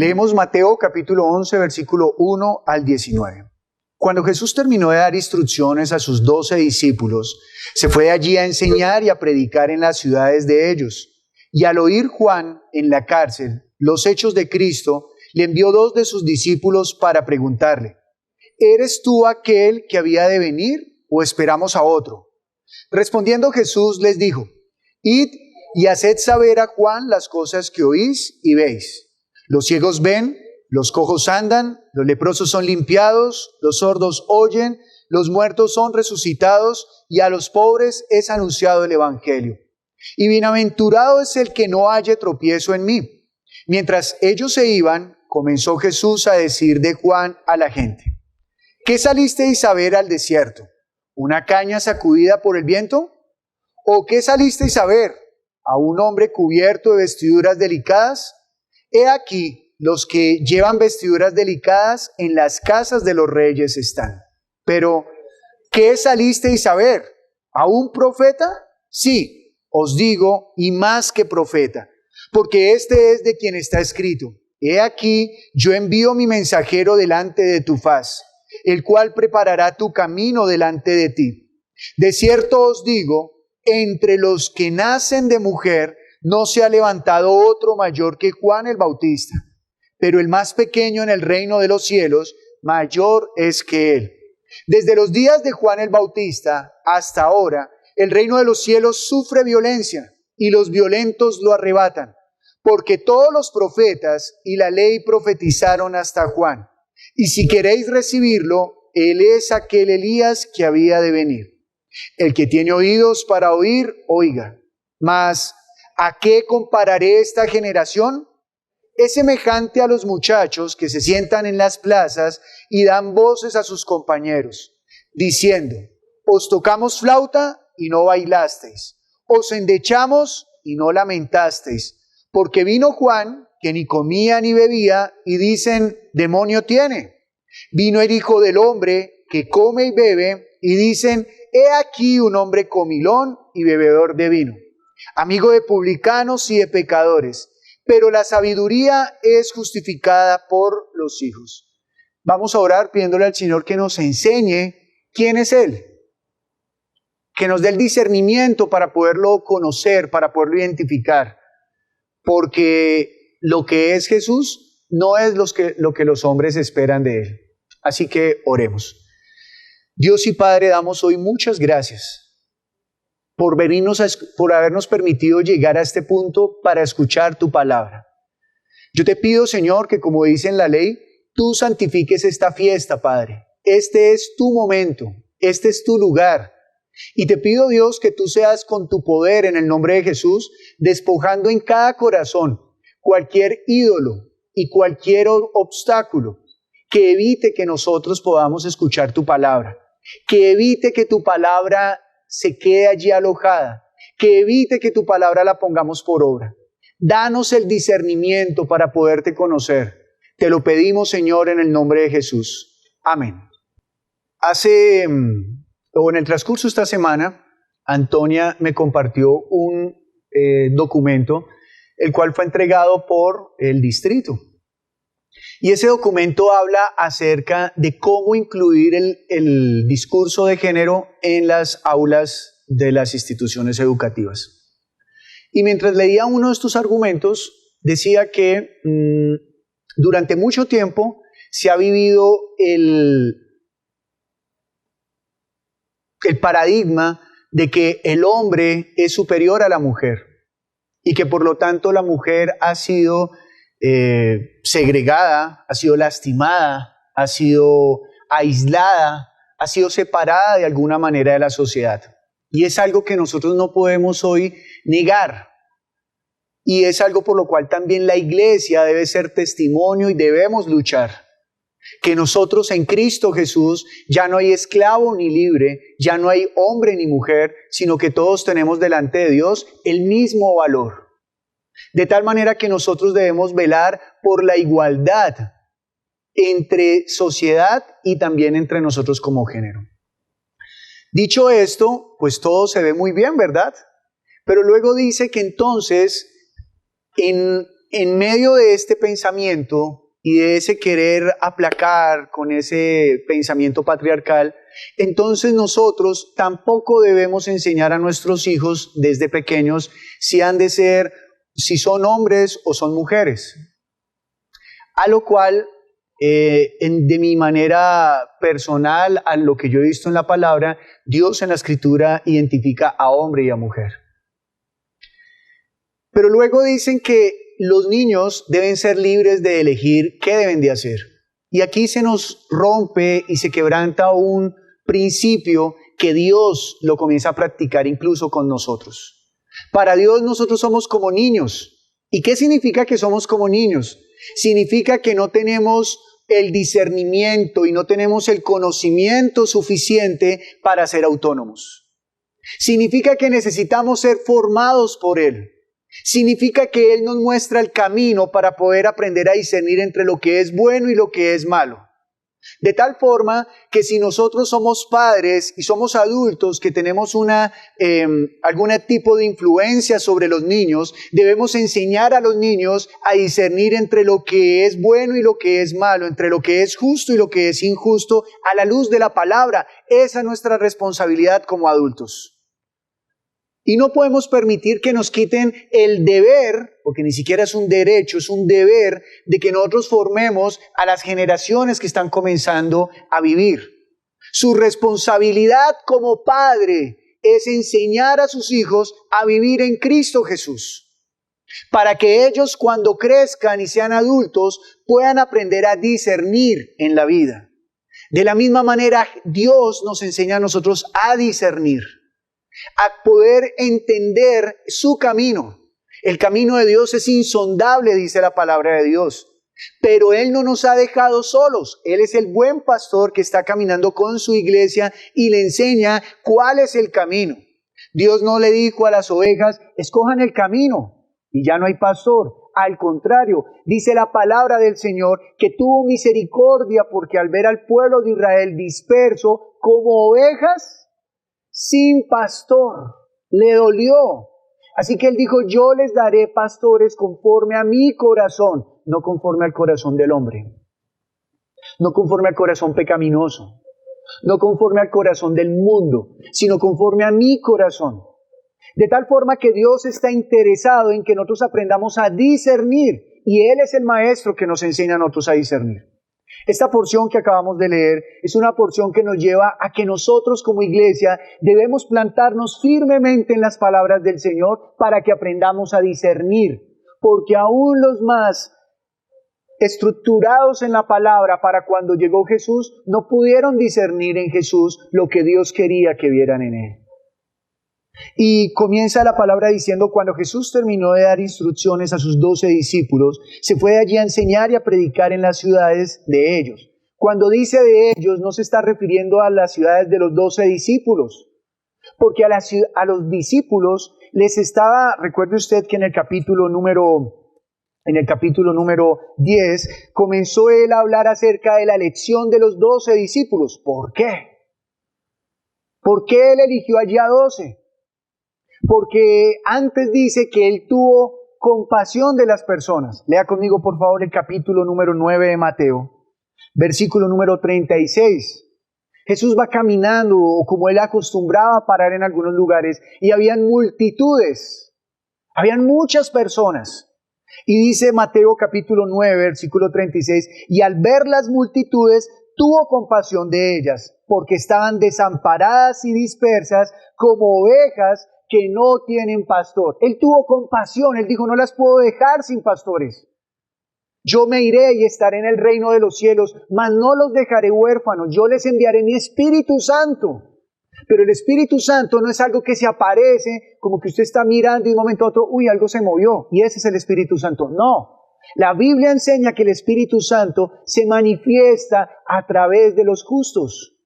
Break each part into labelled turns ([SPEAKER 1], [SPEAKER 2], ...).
[SPEAKER 1] Leemos Mateo capítulo 11, versículo 1 al 19. Cuando Jesús terminó de dar instrucciones a sus 12 discípulos, se fue allí a enseñar y a predicar en las ciudades de ellos. Y al oír Juan en la cárcel los hechos de Cristo, le envió 2 de sus discípulos para preguntarle: ¿eres tú aquel que había de venir o esperamos a otro? Respondiendo Jesús les dijo: id y haced saber a Juan las cosas que oís y veis. Los ciegos ven, los cojos andan, los leprosos son limpiados, los sordos oyen, los muertos son resucitados y a los pobres es anunciado el evangelio. Y bienaventurado es el que no halle tropiezo en mí. Mientras ellos se iban, comenzó Jesús a decir de Juan a la gente: ¿qué salisteis a ver al desierto? ¿Una caña sacudida por el viento? ¿O qué salisteis a ver? ¿A un hombre cubierto de vestiduras delicadas? He aquí, los que llevan vestiduras delicadas en las casas de los reyes están. Pero, ¿qué salisteis a ver? ¿A un profeta? Sí, os digo, y más que profeta, porque este es de quien está escrito: he aquí, yo envío mi mensajero delante de tu faz, el cual preparará tu camino delante de ti. De cierto os digo, entre los que nacen de mujer no se ha levantado otro mayor que Juan el Bautista, pero el más pequeño en el reino de los cielos mayor es que él. Desde los días de Juan el Bautista hasta ahora, el reino de los cielos sufre violencia y los violentos lo arrebatan, porque todos los profetas y la ley profetizaron hasta Juan. Y si queréis recibirlo, él es aquel Elías que había de venir. El que tiene oídos para oír, oiga. Mas, ¿a qué compararé esta generación? Es semejante a los muchachos que se sientan en las plazas y dan voces a sus compañeros, diciendo: os tocamos flauta y no bailasteis, os endechamos y no lamentasteis, porque vino Juan, que ni comía ni bebía, y dicen: demonio tiene. Vino el Hijo del Hombre, que come y bebe, y dicen: he aquí un hombre comilón y bebedor de vino, amigo de publicanos y de pecadores, pero la sabiduría es justificada por los hijos. Vamos a orar pidiéndole al Señor que nos enseñe quién es Él, que nos dé el discernimiento para poderlo conocer, para poderlo identificar, porque lo que es Jesús no es lo que los hombres esperan de Él. Así que oremos. Dios y Padre, damos hoy muchas gracias por habernos permitido llegar a este punto para escuchar tu palabra. Yo te pido, Señor, que como dice en la ley, tú santifiques esta fiesta, Padre. Este es tu momento, este es tu lugar. Y te pido, Dios, que tú seas con tu poder en el nombre de Jesús, despojando en cada corazón cualquier ídolo y cualquier obstáculo que evite que nosotros podamos escuchar tu palabra, que evite que tu palabra se quede allí alojada, que evite que tu palabra la pongamos por obra. Danos el discernimiento para poderte conocer. Te lo pedimos, Señor, en el nombre de Jesús. Amén. En el transcurso de esta semana, Antonia me compartió un documento, el cual fue entregado por el distrito. Y ese documento habla acerca de cómo incluir el discurso de género en las aulas de las instituciones educativas. Y mientras leía uno de estos argumentos, decía que durante mucho tiempo se ha vivido el paradigma de que el hombre es superior a la mujer y que por lo tanto la mujer ha sido segregada, ha sido lastimada, ha sido aislada, ha sido separada de alguna manera de la sociedad. Y es algo que nosotros no podemos hoy negar. Y es algo por lo cual también la iglesia debe ser testimonio y debemos luchar. Que nosotros en Cristo Jesús ya no hay esclavo ni libre, ya no hay hombre ni mujer, sino que todos tenemos delante de Dios el mismo valor. De tal manera que nosotros debemos velar por la igualdad entre sociedad y también entre nosotros como género. Dicho esto, pues todo se ve muy bien, ¿verdad? Pero luego dice que entonces, en en medio de este pensamiento y de ese querer aplacar con ese pensamiento patriarcal, entonces nosotros tampoco debemos enseñar a nuestros hijos desde pequeños si son hombres o son mujeres. A lo cual, de mi manera personal, a lo que yo he visto en la palabra, Dios en la Escritura identifica a hombre y a mujer. Pero luego dicen que los niños deben ser libres de elegir qué deben de hacer. Y aquí se nos rompe y se quebranta un principio que Dios lo comienza a practicar incluso con nosotros. Para Dios nosotros somos como niños. ¿Y qué significa que somos como niños? Significa que no tenemos el discernimiento y no tenemos el conocimiento suficiente para ser autónomos. Significa que necesitamos ser formados por Él. Significa que Él nos muestra el camino para poder aprender a discernir entre lo que es bueno y lo que es malo. De tal forma que si nosotros somos padres y somos adultos que tenemos algún tipo de influencia sobre los niños, debemos enseñar a los niños a discernir entre lo que es bueno y lo que es malo, entre lo que es justo y lo que es injusto, a la luz de la palabra. Esa es nuestra responsabilidad como adultos. Y no podemos permitir que nos quiten el deber, porque ni siquiera es un derecho, es un deber de que nosotros formemos a las generaciones que están comenzando a vivir. Su responsabilidad como padre es enseñar a sus hijos a vivir en Cristo Jesús, para que ellos cuando crezcan y sean adultos puedan aprender a discernir en la vida. De la misma manera, Dios nos enseña a nosotros a discernir, a poder entender su camino. El camino de Dios es insondable, dice la palabra de Dios. Pero Él no nos ha dejado solos. Él es el buen pastor que está caminando con su iglesia y le enseña cuál es el camino. Dios no le dijo a las ovejas, escojan el camino y ya no hay pastor. Al contrario, dice la palabra del Señor que tuvo misericordia porque al ver al pueblo de Israel disperso como ovejas sin pastor, le dolió. Así que Él dijo, yo les daré pastores conforme a mi corazón, no conforme al corazón del hombre, no conforme al corazón pecaminoso, no conforme al corazón del mundo, sino conforme a mi corazón. De tal forma que Dios está interesado en que nosotros aprendamos a discernir, y Él es el maestro que nos enseña a nosotros a discernir. Esta porción que acabamos de leer es una porción que nos lleva a que nosotros como iglesia debemos plantarnos firmemente en las palabras del Señor para que aprendamos a discernir, porque aún los más estructurados en la palabra para cuando llegó Jesús no pudieron discernir en Jesús lo que Dios quería que vieran en Él. Y comienza la palabra diciendo, cuando Jesús terminó de dar instrucciones a sus 12 discípulos, se fue allí a enseñar y a predicar en las ciudades de ellos. Cuando dice de ellos, no se está refiriendo a las ciudades de los 12 discípulos, porque a los discípulos les estaba, recuerde usted que en el capítulo número 10, comenzó él a hablar acerca de la elección de los 12 discípulos. ¿Por qué? ¿Por qué él eligió allí a 12? Porque antes dice que Él tuvo compasión de las personas. Lea conmigo por favor el capítulo número 9 de Mateo, versículo número 36. Jesús va caminando, o como Él acostumbraba a parar en algunos lugares, y habían multitudes, habían muchas personas. Y dice Mateo capítulo 9, versículo 36, y al ver las multitudes, tuvo compasión de ellas, porque estaban desamparadas y dispersas como ovejas que no tienen pastor. Él tuvo compasión, Él dijo, no las puedo dejar sin pastores. Yo me iré y estaré en el reino de los cielos, mas no los dejaré huérfanos, yo les enviaré mi Espíritu Santo. Pero el Espíritu Santo no es algo que se aparece, como que usted está mirando y de un momento a otro, uy, algo se movió, y ese es el Espíritu Santo. No, la Biblia enseña que el Espíritu Santo se manifiesta a través de los justos.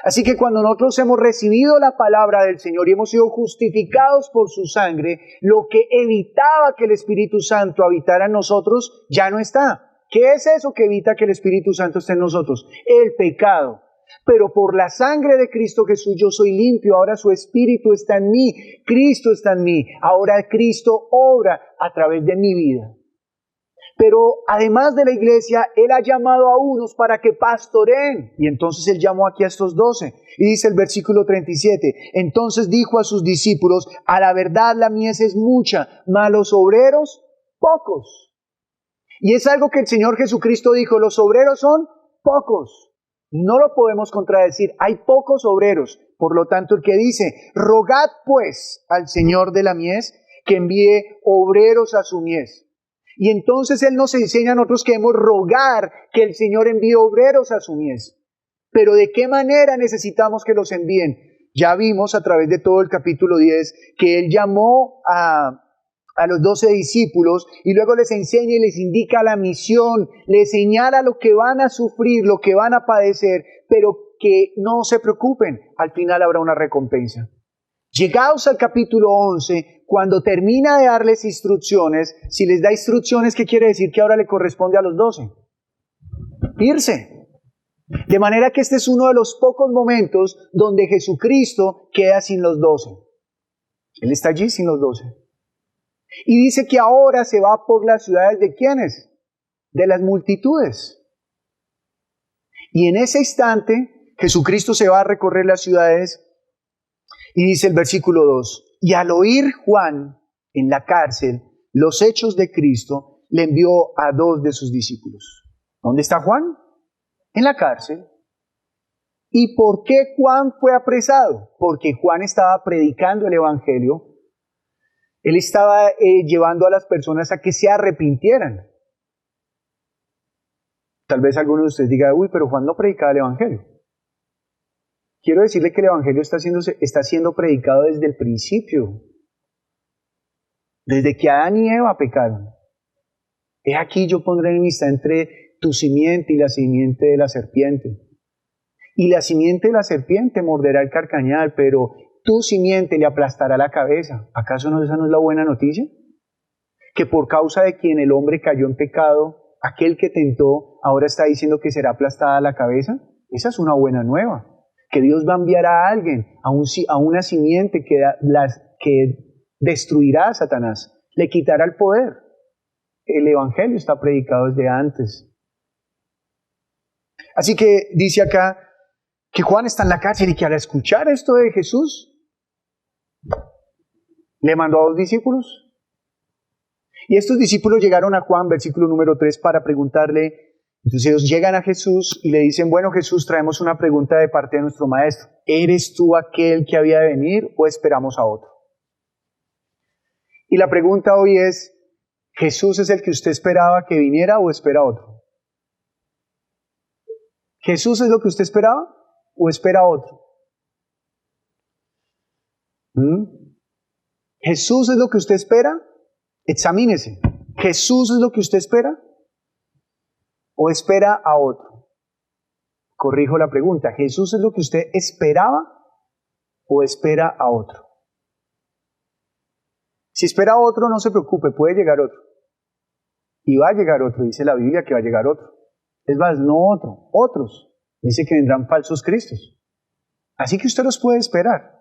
[SPEAKER 1] Así que cuando nosotros hemos recibido la palabra del Señor y hemos sido justificados por su sangre, lo que evitaba que el Espíritu Santo habitara en nosotros ya no está. ¿Qué es eso que evita que el Espíritu Santo esté en nosotros? El pecado. Pero por la sangre de Cristo Jesús yo soy limpio, ahora su Espíritu está en mí, Cristo está en mí, ahora Cristo obra a través de mi vida. Pero además de la iglesia, Él ha llamado a unos para que pastoreen. Y entonces Él llamó aquí a estos 12. Y dice el versículo 37, entonces dijo a sus discípulos, a la verdad la mies es mucha, mas los obreros pocos. Y es algo que el Señor Jesucristo dijo, los obreros son pocos. No lo podemos contradecir, hay pocos obreros. Por lo tanto, el que dice, rogad pues al Señor de la mies que envíe obreros a su mies. Y entonces Él nos enseña a nosotros que debemos rogar que el Señor envíe obreros a su mies. Pero ¿de qué manera necesitamos que los envíen? Ya vimos a través de todo el capítulo 10 que Él llamó a los 12 discípulos y luego les enseña y les indica la misión, les señala lo que van a sufrir, lo que van a padecer, pero que no se preocupen, al final habrá una recompensa. Llegados al capítulo 11, cuando termina de darles instrucciones, si les da instrucciones, ¿qué quiere decir? Que ahora le corresponde a los 12 irse. De manera que este es uno de los pocos momentos donde Jesucristo queda sin los 12. Él está allí sin los 12. Y dice que ahora se va por las ciudades ¿de quiénes? De las multitudes. Y en ese instante, Jesucristo se va a recorrer las ciudades y dice el versículo 2, y al oír Juan en la cárcel los hechos de Cristo, le envió a 2 de sus discípulos. ¿Dónde está Juan? En la cárcel. ¿Y por qué Juan fue apresado? Porque Juan estaba predicando el evangelio. Él estaba llevando a las personas a que se arrepintieran. Tal vez alguno de ustedes diga, uy, pero Juan no predicaba el evangelio. Quiero decirle que el evangelio está siendo predicado desde el principio. Desde que Adán y Eva pecaron. He aquí yo pondré enemistad entre tu simiente y la simiente de la serpiente. Y la simiente de la serpiente morderá el carcañal, pero tu simiente le aplastará la cabeza. ¿Acaso esa no es la buena noticia? Que por causa de quien el hombre cayó en pecado, aquel que tentó, ahora está diciendo que será aplastada la cabeza. Esa es una buena nueva. Que Dios va a enviar a alguien, a una simiente que destruirá a Satanás, le quitará el poder. El evangelio está predicado desde antes. Así que dice acá que Juan está en la cárcel y que al escuchar esto de Jesús, le mandó a 2 discípulos. Y estos discípulos llegaron a Juan, versículo número 3, para preguntarle. Entonces ellos llegan a Jesús y le dicen, bueno Jesús, traemos una pregunta de parte de nuestro maestro. ¿Eres tú aquel que había de venir o esperamos a otro? Y la pregunta hoy es, ¿Jesús es el que usted esperaba que viniera o espera a otro? ¿Jesús es lo que usted esperaba o espera a otro? ¿Jesús es lo que usted espera? Examínese. ¿Jesús es lo que usted espera o espera a otro? Corrijo la pregunta. ¿Jesús es lo que usted esperaba o espera a otro? Si espera a otro, no se preocupe, puede llegar otro. Y va a llegar otro, dice la Biblia que va a llegar otro. Es más, no otro, otros. Dice que vendrán falsos cristos. Así que usted los puede esperar.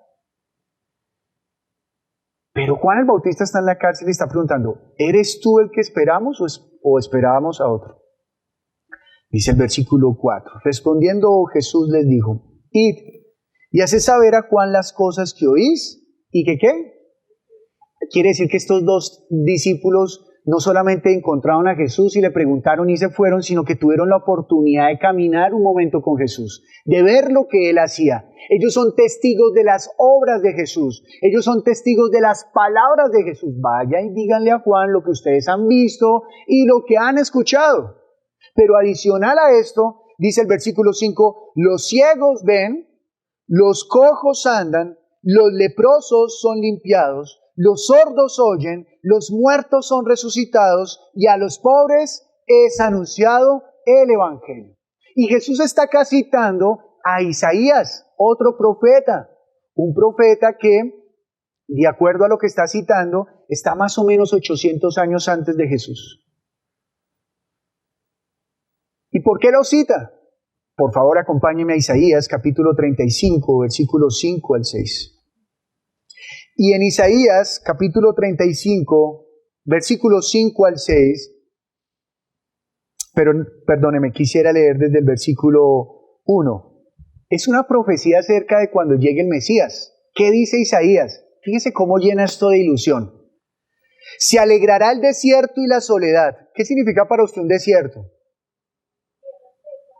[SPEAKER 1] Pero Juan el Bautista está en la cárcel y está preguntando, ¿eres tú el que esperamos o esperábamos a otro? Dice el versículo 4. Respondiendo Jesús les dijo, id y haced saber a Juan las cosas que oís y que ¿qué? Quiere decir que estos 2 discípulos no solamente encontraron a Jesús y le preguntaron y se fueron, sino que tuvieron la oportunidad de caminar un momento con Jesús, de ver lo que Él hacía. Ellos son testigos de las obras de Jesús. Ellos son testigos de las palabras de Jesús. Vaya y díganle a Juan lo que ustedes han visto y lo que han escuchado. Pero adicional a esto, dice el versículo 5, los ciegos ven, los cojos andan, los leprosos son limpiados, los sordos oyen, los muertos son resucitados y a los pobres es anunciado el evangelio. Y Jesús está acá citando a Isaías, otro profeta, un profeta que, de acuerdo a lo que está citando, está más o menos 800 años antes de Jesús. ¿Y por qué lo cita? Por favor, acompáñeme a Isaías, capítulo 35, versículos 5 al 6. Y en Isaías, capítulo 35, versículos 5 al 6, pero perdóneme, quisiera leer desde el versículo 1. Es una profecía acerca de cuando llegue el Mesías. ¿Qué dice Isaías? Fíjese cómo llena esto de ilusión. Se alegrará el desierto y la soledad. ¿Qué significa para usted un desierto?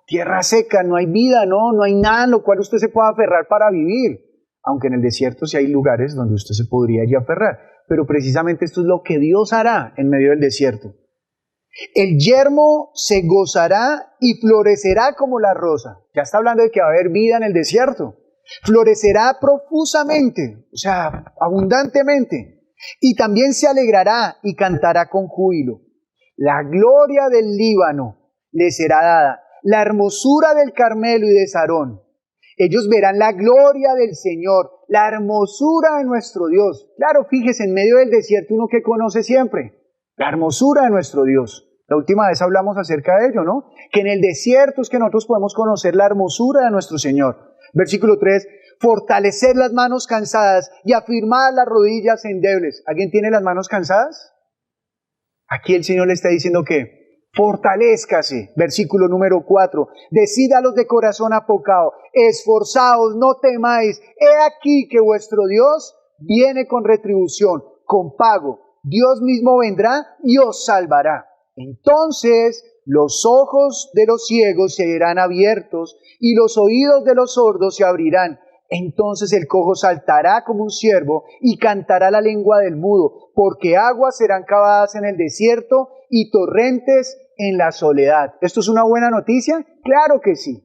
[SPEAKER 1] Tierra seca, no hay vida, no hay nada en lo cual usted se pueda aferrar para vivir. Aunque en el desierto sí hay lugares donde usted se podría allí aferrar. Pero precisamente esto es lo que Dios hará en medio del desierto. El yermo se gozará y florecerá como la rosa. Ya está hablando de que va a haber vida en el desierto. Florecerá profusamente, o sea, abundantemente. Y también se alegrará y cantará con júbilo. La gloria del Líbano le será dada, la hermosura del Carmelo y de Sarón. Ellos verán la gloria del Señor, la hermosura de nuestro Dios. Claro, fíjese, en medio del desierto uno que conoce siempre, la hermosura de nuestro Dios. La última vez hablamos acerca de ello, ¿no? Que en el desierto es que nosotros podemos conocer la hermosura de nuestro Señor. Versículo 3, fortalecer las manos cansadas y afirmar las rodillas endebles. ¿Alguien tiene las manos cansadas? Aquí el Señor le está diciendo que fortalézcase. Versículo número 4, decid a los de corazón apocado, esforzaos, no temáis. He aquí que vuestro Dios viene con retribución, con pago. Dios mismo vendrá y os salvará. Entonces los ojos de los ciegos se irán abiertos y los oídos de los sordos se abrirán. Entonces el cojo saltará como un ciervo y cantará la lengua del mudo, porque aguas serán cavadas en el desierto y torrentes en la soledad. ¿Esto es una buena noticia? Claro que sí.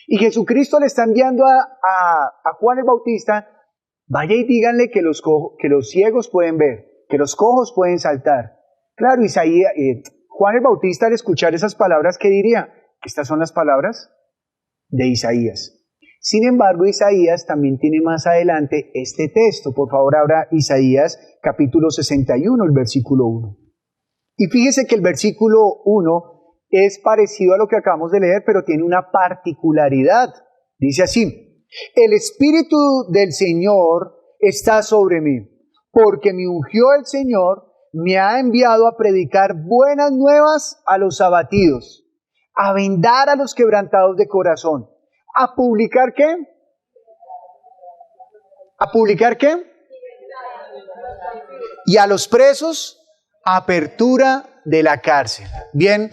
[SPEAKER 1] Y Jesucristo le está enviando a Juan el Bautista, vaya y díganle que los ciegos pueden ver, que los cojos pueden saltar. Claro, Juan el Bautista al escuchar esas palabras, ¿qué diría? Estas son las palabras de Isaías. Sin embargo, Isaías también tiene más adelante este texto. Por favor, abra Isaías capítulo 61, el versículo 1. Y fíjese que el versículo 1 es parecido a lo que acabamos de leer, pero tiene una particularidad. Dice así, el Espíritu del Señor está sobre mí, porque me ungió el Señor, me ha enviado a predicar buenas nuevas a los abatidos, a vendar a los quebrantados de corazón. ¿A publicar qué? ¿A publicar qué? Y a los presos, apertura de la cárcel. Bien,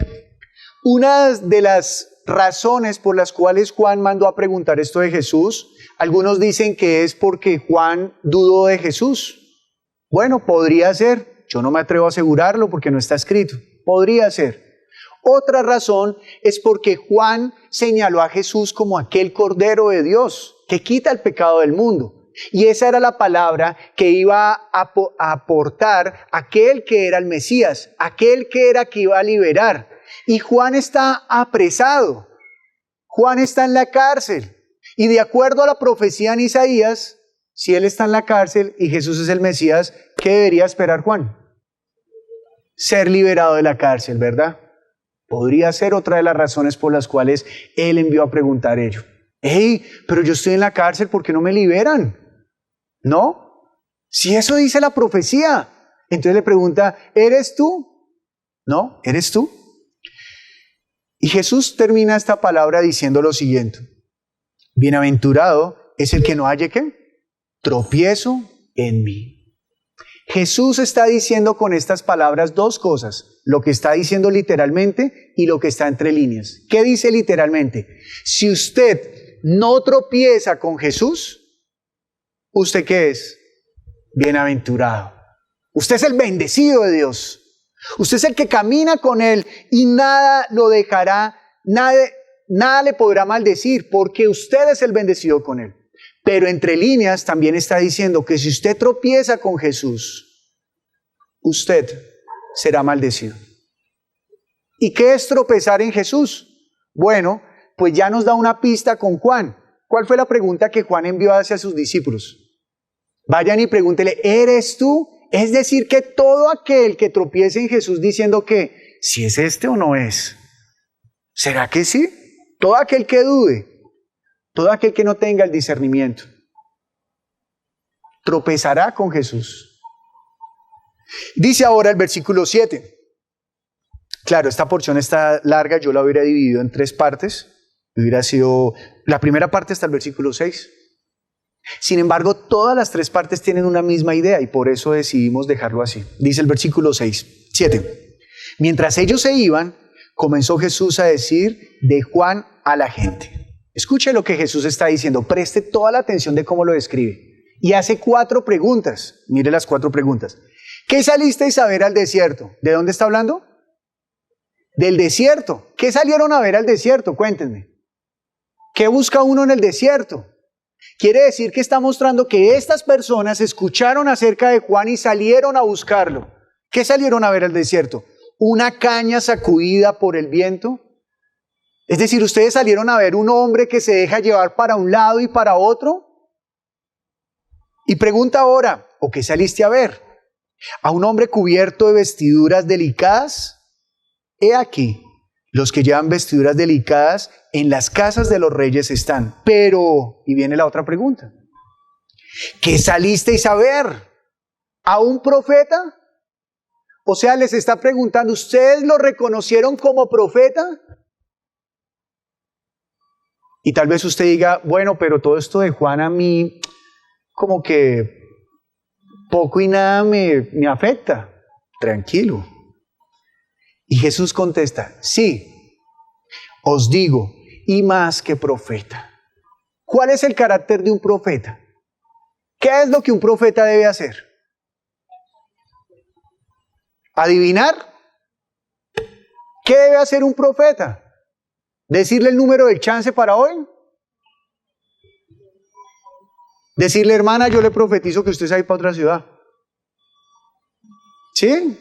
[SPEAKER 1] una de las razones por las cuales Juan mandó a preguntar esto de Jesús, algunos dicen que es porque Juan dudó de Jesús. Bueno, podría ser. Yo no me atrevo a asegurarlo porque no está escrito. Podría ser. Otra razón es porque Juan señaló a Jesús como aquel Cordero de Dios que quita el pecado del mundo. Y esa era la palabra que iba a aportar aquel que era el Mesías, aquel que iba a liberar. Y Juan está apresado. Juan está en la cárcel. Y de acuerdo a la profecía en Isaías, si él está en la cárcel y Jesús es el Mesías, ¿qué debería esperar Juan? Ser liberado de la cárcel, ¿verdad? Podría ser otra de las razones por las cuales él envió a preguntar ello. ¡Hey, pero yo estoy en la cárcel, ¿por qué no me liberan? ¿No? Si eso dice la profecía. Entonces le pregunta, ¿eres tú? ¿No? ¿Eres tú? Y Jesús termina esta palabra diciendo lo siguiente. Bienaventurado es el que no halle ¿qué? Tropiezo en mí. Jesús está diciendo con estas palabras dos cosas, lo que está diciendo literalmente y lo que está entre líneas. ¿Qué dice literalmente? Si usted no tropieza con Jesús, ¿usted qué es? Bienaventurado. Usted es el bendecido de Dios. Usted es el que camina con Él y nada lo dejará, nada le podrá maldecir porque usted es el bendecido con Él. Pero entre líneas también está diciendo que si usted tropieza con Jesús, usted será maldecido. ¿Y qué es tropezar en Jesús? Bueno, pues ya nos da una pista con Juan. ¿Cuál fue la pregunta que Juan envió hacia sus discípulos? Vayan y pregúntele, ¿eres tú? Es decir, que todo aquel que tropiece en Jesús diciendo que si es este o no es. ¿Será que sí? Todo aquel que dude. Todo aquel que no tenga el discernimiento tropezará con Jesús. Dice ahora el versículo 7. Claro, esta porción está larga, yo la hubiera dividido en 3 partes. Hubiera sido la primera parte hasta el versículo 6. Sin embargo, todas las 3 partes tienen una misma idea y por eso decidimos dejarlo así. Dice el versículo 7. Mientras ellos se iban, comenzó Jesús a decir de Juan a la gente. Escuche lo que Jesús está diciendo, preste toda la atención de cómo lo describe. Y hace 4 preguntas. Mire las 4 preguntas. ¿Qué salisteis a ver al desierto? ¿De dónde está hablando? Del desierto. ¿Qué salieron a ver al desierto? Cuéntenme. ¿Qué busca uno en el desierto? Quiere decir que está mostrando que estas personas escucharon acerca de Juan y salieron a buscarlo. ¿Qué salieron a ver al desierto? ¿Una caña sacudida por el viento? Es decir, ¿ustedes salieron a ver un hombre que se deja llevar para un lado y para otro? Y pregunta ahora, ¿o qué saliste a ver? ¿A un hombre cubierto de vestiduras delicadas? He aquí, los que llevan vestiduras delicadas en las casas de los reyes están. Pero, y viene la otra pregunta, ¿qué salisteis a ver? ¿A un profeta? O sea, les está preguntando, ¿ustedes lo reconocieron como profeta? Y tal vez usted diga, bueno, pero todo esto de Juan a mí como que poco y nada me afecta. Tranquilo. Y Jesús contesta, sí, os digo, y más que profeta. ¿Cuál es el carácter de un profeta? ¿Qué es lo que un profeta debe hacer? ¿Adivinar? ¿Qué debe hacer un profeta? ¿Decirle el número del chance para hoy? Decirle, hermana, yo le profetizo que usted se va a ir para otra ciudad. ¿Sí?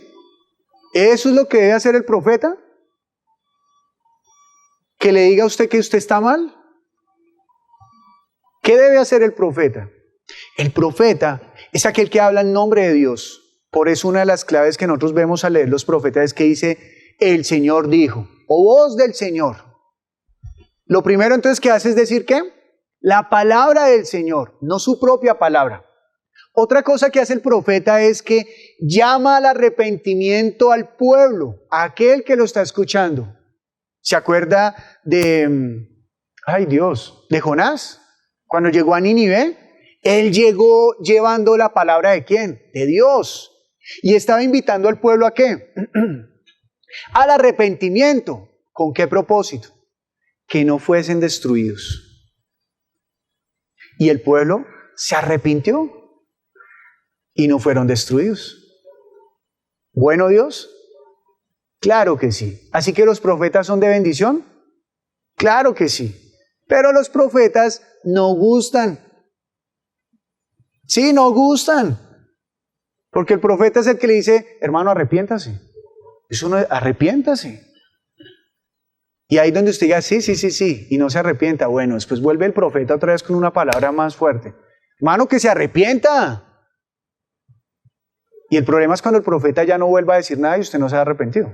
[SPEAKER 1] ¿Eso es lo que debe hacer el profeta? ¿Que le diga a usted que usted está mal? ¿Qué debe hacer el profeta? El profeta es aquel que habla en nombre de Dios. Por eso una de las claves que nosotros vemos al leer los profetas es que dice, el Señor dijo, o voz del Señor. Lo primero entonces que hace es decir ¿qué? La palabra del Señor, no su propia palabra. Otra cosa que hace el profeta es que llama al arrepentimiento al pueblo, a aquel que lo está escuchando. ¿Se acuerda de, de Jonás? Cuando llegó a Nínive, él llegó llevando la palabra ¿de quién? De Dios. Y estaba invitando al pueblo ¿a qué? Al arrepentimiento. ¿Con qué propósito? Que no fuesen destruidos. Y el pueblo se arrepintió y no fueron destruidos. ¿Bueno Dios? Claro que sí. ¿Así que los profetas son de bendición? Claro que sí. Pero los profetas no gustan. Sí, no gustan. Porque el profeta es el que le dice, hermano, arrepiéntase. Eso no es, arrepiéntase. Y ahí donde usted diga, sí, y no se arrepienta. Bueno, después vuelve el profeta otra vez con una palabra más fuerte. Hermano, que se arrepienta. Y el problema es cuando el profeta ya no vuelva a decir nada y usted no se ha arrepentido.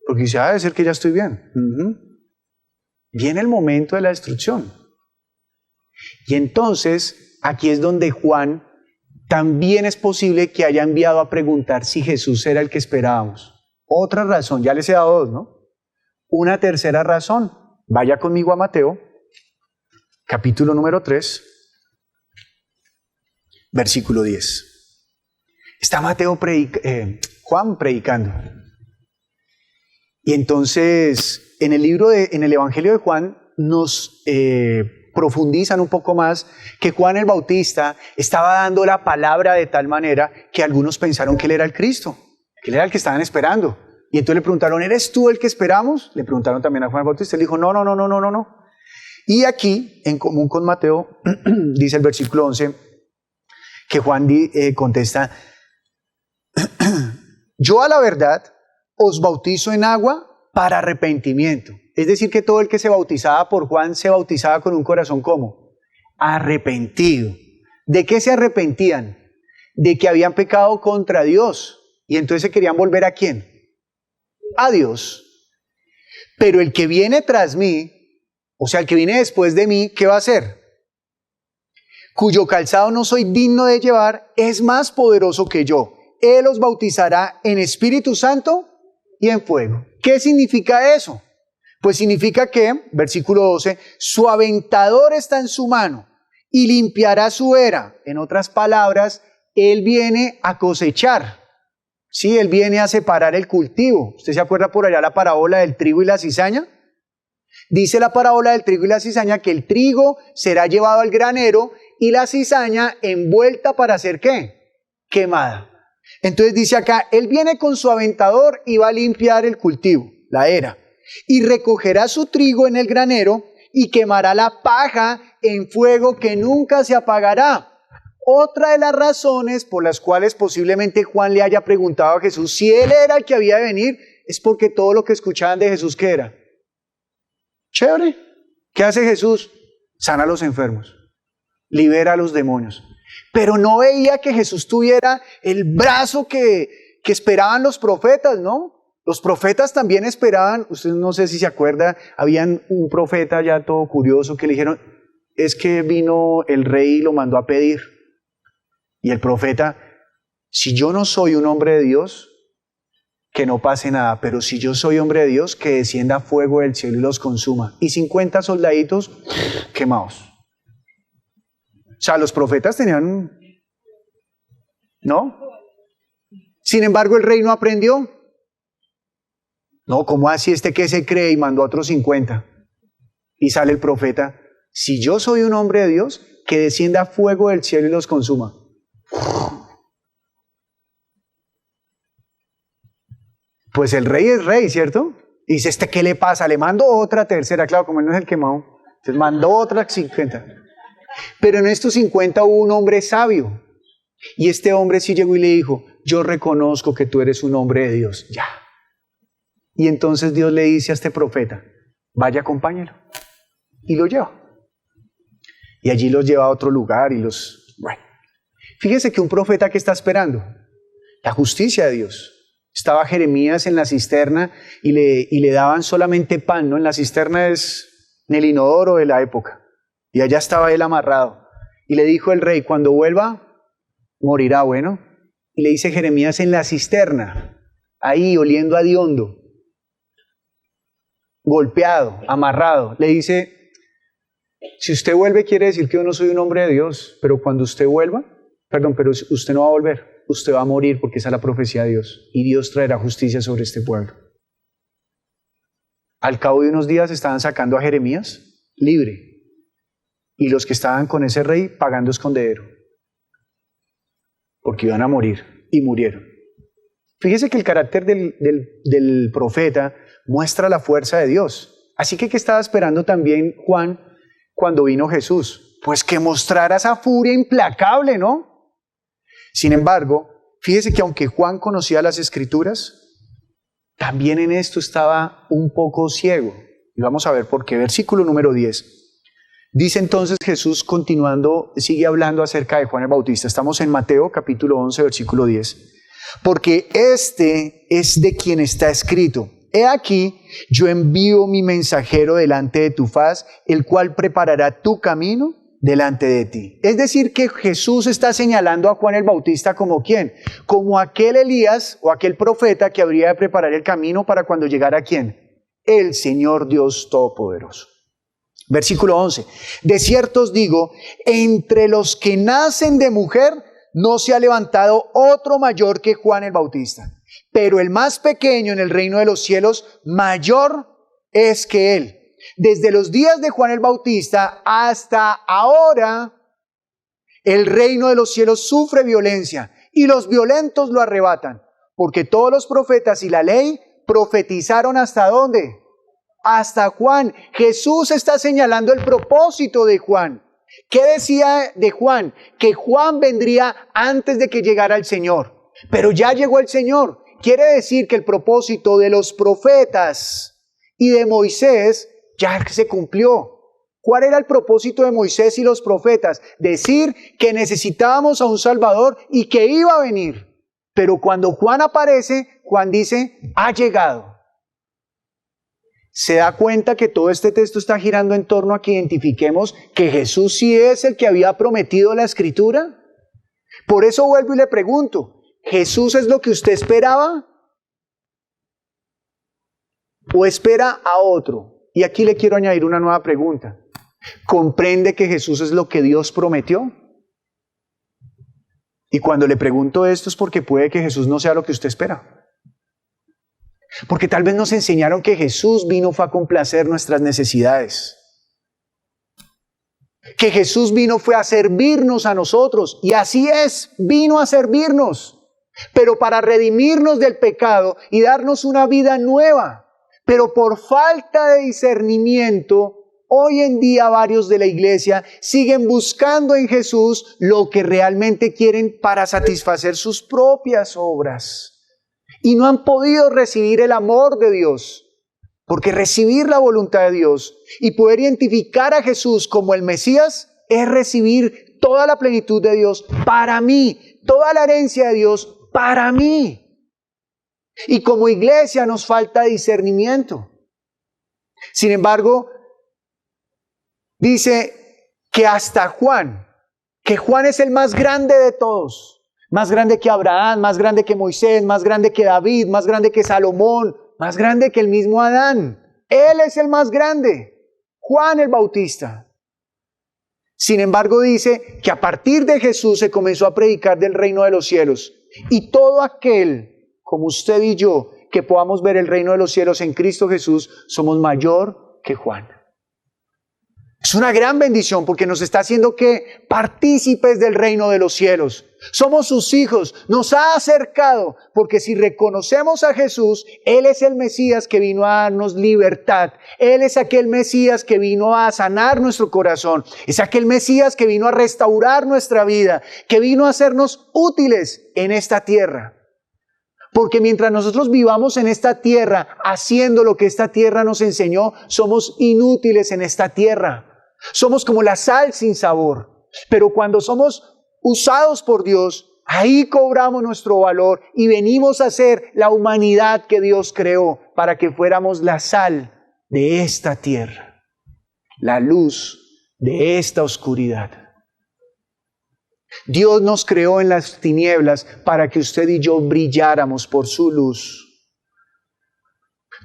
[SPEAKER 1] Porque dice, debe ser que ya estoy bien. Viene el momento de la destrucción. Y entonces, aquí es donde Juan también es posible que haya enviado a preguntar si Jesús era el que esperábamos. Otra razón, ya les he dado 2, ¿no? Una tercera razón, vaya conmigo a Mateo, capítulo número 3, versículo 10. Está Juan predicando. Y entonces, en el Evangelio de Juan nos profundizan un poco más que Juan el Bautista estaba dando la palabra de tal manera que algunos pensaron que él era el Cristo, que él era el que estaban esperando. Y entonces le preguntaron, ¿eres tú el que esperamos? Le preguntaron también a Juan el Bautista. Él dijo, no. Y aquí, en común con Mateo, dice el versículo 11, que Juan contesta, yo a la verdad os bautizo en agua para arrepentimiento. Es decir, que todo el que se bautizaba por Juan se bautizaba con un corazón ¿cómo? Arrepentido. ¿De qué se arrepentían? De que habían pecado contra Dios. Y entonces se querían volver ¿a quién? A Dios. Pero el que viene tras mí, o sea, el que viene después de mí, ¿qué va a hacer? Cuyo calzado no soy digno de llevar, es más poderoso que yo. Él os bautizará en Espíritu Santo y en fuego. ¿Qué significa eso? Pues significa que, versículo 12, su aventador está en su mano y limpiará su era. En otras palabras, Él viene a cosechar. Sí, Él viene a separar el cultivo. ¿Usted se acuerda por allá la parábola del trigo y la cizaña? Dice la parábola del trigo y la cizaña que el trigo será llevado al granero y la cizaña envuelta para hacer ¿qué? Quemada. Entonces dice acá, Él viene con su aventador y va a limpiar el cultivo, la era, y recogerá su trigo en el granero y quemará la paja en fuego que nunca se apagará. Otra de las razones por las cuales posiblemente Juan le haya preguntado a Jesús si Él era el que había de venir, es porque todo lo que escuchaban de Jesús, ¿qué era? Chévere. ¿Qué hace Jesús? Sana a los enfermos, libera a los demonios. Pero no veía que Jesús tuviera el brazo que esperaban los profetas, ¿no? Los profetas también esperaban, usted no sé si se acuerda, habían un profeta ya todo curioso que le dijeron, es que vino el rey y lo mandó a pedir. Y el profeta, si yo no soy un hombre de Dios, que no pase nada, pero si yo soy hombre de Dios, que descienda fuego del cielo y los consuma. Y 50 soldaditos quemados. O sea, los profetas tenían, ¿no? Sin embargo, el rey no aprendió. No, ¿cómo así que se cree? Y mandó a otros 50. Y sale el profeta, si yo soy un hombre de Dios, que descienda fuego del cielo y los consuma. Pues el rey es rey, ¿cierto? Y dice, ¿qué le pasa? Le mando otra tercera, claro, como él no es el quemado. Entonces mandó otra 50. Pero en estos 50 hubo un hombre sabio. Y este hombre sí llegó y le dijo, yo reconozco que tú eres un hombre de Dios. Ya. Y entonces Dios le dice a este profeta, vaya, acompáñalo. Y lo lleva. Y allí los lleva a otro lugar y los... Bueno. Fíjese que un profeta que está esperando la justicia de Dios. Estaba Jeremías en la cisterna y le daban solamente pan, ¿no? En la cisterna es en el inodoro de la época. Y allá estaba él amarrado. Y le dijo el rey, cuando vuelva, morirá, bueno. Y le dice Jeremías en la cisterna, ahí oliendo a hediondo, golpeado, amarrado. Le dice, si usted vuelve quiere decir que yo no soy un hombre de Dios, pero cuando usted vuelva, pero usted no va a volver. Usted va a morir porque esa es la profecía de Dios y Dios traerá justicia sobre este pueblo. Al cabo de unos días estaban sacando a Jeremías libre y los que estaban con ese rey pagando escondedero porque iban a morir y murieron. Fíjese que el carácter del profeta muestra la fuerza de Dios. Así que ¿qué estaba esperando también Juan cuando vino Jesús? Pues que mostrara esa furia implacable, ¿no? Sin embargo, fíjese que aunque Juan conocía las Escrituras, también en esto estaba un poco ciego. Y vamos a ver por qué. Versículo número 10. Dice entonces Jesús continuando, sigue hablando acerca de Juan el Bautista. Estamos en Mateo capítulo 11, versículo 10. Porque este es de quien está escrito. He aquí, yo envío mi mensajero delante de tu faz, el cual preparará tu camino delante de ti. Es decir, que Jesús está señalando a Juan el Bautista como ¿quién? Como aquel Elías o aquel profeta que habría de preparar el camino para cuando llegara ¿quién? El Señor Dios Todopoderoso. Versículo 11. De cierto os digo, entre los que nacen de mujer no se ha levantado otro mayor que Juan el Bautista, pero el más pequeño en el reino de los cielos mayor es que él. Desde los días de Juan el Bautista hasta ahora, el reino de los cielos sufre violencia y los violentos lo arrebatan, porque todos los profetas y la ley profetizaron ¿hasta dónde? Hasta Juan. Jesús está señalando el propósito de Juan. ¿Qué decía de Juan? Que Juan vendría antes de que llegara el Señor, pero ya llegó el Señor. Quiere decir que el propósito de los profetas y de Moisés ya se cumplió. ¿Cuál era el propósito de Moisés y los profetas? Decir que necesitábamos a un Salvador y que iba a venir. Pero cuando Juan aparece, Juan dice, ha llegado. ¿Se da cuenta que todo este texto está girando en torno a que identifiquemos que Jesús sí es el que había prometido la Escritura? Por eso vuelvo y le pregunto, ¿Jesús es lo que usted esperaba? o espera a otro? Y aquí le quiero añadir una nueva pregunta. ¿Comprende que Jesús es lo que Dios prometió? Y cuando le pregunto esto es porque puede que Jesús no sea lo que usted espera. Porque tal vez nos enseñaron que Jesús vino fue a complacer nuestras necesidades. Que Jesús vino fue a servirnos a nosotros. Y así es, vino a servirnos. Pero para redimirnos del pecado y darnos una vida nueva. Pero por falta de discernimiento, hoy en día varios de la iglesia siguen buscando en Jesús lo que realmente quieren para satisfacer sus propias obras. Y no han podido recibir el amor de Dios. Porque recibir la voluntad de Dios y poder identificar a Jesús como el Mesías es recibir toda la plenitud de Dios para mí, toda la herencia de Dios para mí. Y como iglesia nos falta discernimiento. Sin embargo, dice que hasta Juan, que Juan es el más grande de todos. Más grande que Abraham, más grande que Moisés, más grande que David, más grande que Salomón, más grande que el mismo Adán. Él es el más grande, Juan el Bautista. Sin embargo, dice que a partir de Jesús se comenzó a predicar del reino de los cielos. Y todo aquel, como usted y yo, que podamos ver el reino de los cielos en Cristo Jesús, somos mayor que Juan. Es una gran bendición porque nos está haciendo que partícipes del reino de los cielos. Somos sus hijos, nos ha acercado, porque si reconocemos a Jesús, Él es el Mesías que vino a darnos libertad. Él es aquel Mesías que vino a sanar nuestro corazón. Es aquel Mesías que vino a restaurar nuestra vida, que vino a hacernos útiles en esta tierra. Porque mientras nosotros vivamos en esta tierra, haciendo lo que esta tierra nos enseñó, somos inútiles en esta tierra. Somos como la sal sin sabor. Pero cuando somos usados por Dios, ahí cobramos nuestro valor y venimos a ser la humanidad que Dios creó para que fuéramos la sal de esta tierra, la luz de esta oscuridad. Dios nos creó en las tinieblas para que usted y yo brilláramos por su luz.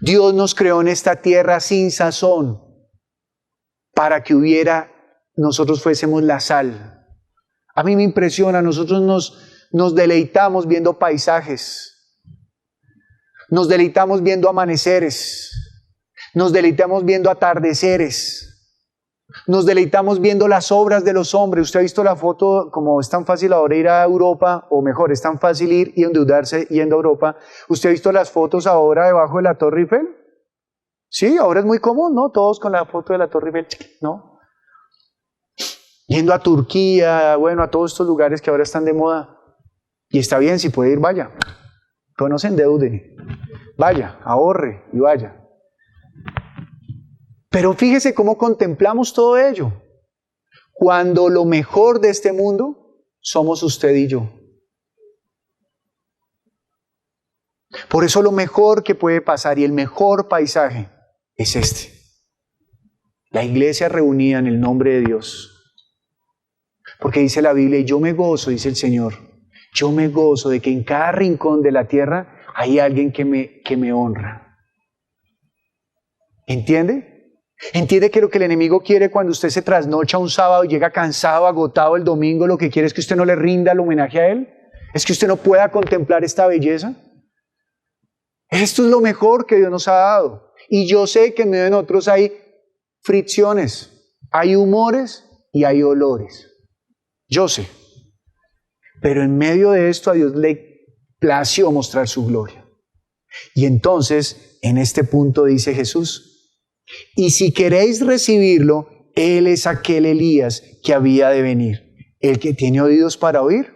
[SPEAKER 1] Dios nos creó en esta tierra sin sazón para que nosotros fuésemos la sal. A mí me impresiona, nosotros nos deleitamos viendo paisajes, nos deleitamos viendo amaneceres, nos deleitamos viendo atardeceres, nos deleitamos viendo las obras de los hombres. Usted ha visto la foto, como es tan fácil ahora ir a Europa, o mejor, es tan fácil ir y endeudarse yendo a Europa. ¿Usted ha visto las fotos ahora debajo de la Torre Eiffel? Sí, ahora es muy común, ¿no? Todos con la foto de la Torre Eiffel, ¿no? Yendo a Turquía, bueno, a todos estos lugares que ahora están de moda. Y está bien, si puede ir, vaya. Pero no se endeude. Vaya, ahorre y vaya. Pero fíjese cómo contemplamos todo ello. Cuando lo mejor de este mundo somos usted y yo. Por eso lo mejor que puede pasar y el mejor paisaje es este. La iglesia reunida en el nombre de Dios. Porque dice la Biblia, y yo me gozo, dice el Señor, yo me gozo de que en cada rincón de la tierra hay alguien que me honra. ¿Entiende? ¿Entiende que lo que el enemigo quiere cuando usted se trasnocha un sábado y llega cansado, agotado el domingo, lo que quiere es que usted no le rinda el homenaje a él? ¿Es que usted no pueda contemplar esta belleza? Esto es lo mejor que Dios nos ha dado. Y yo sé que en medio de nosotros hay fricciones, hay humores y hay olores. Yo sé. Pero en medio de esto a Dios le plació mostrar su gloria. Y entonces, en este punto dice Jesús, y si queréis recibirlo, Él es aquel Elías que había de venir. El que tiene oídos para oír,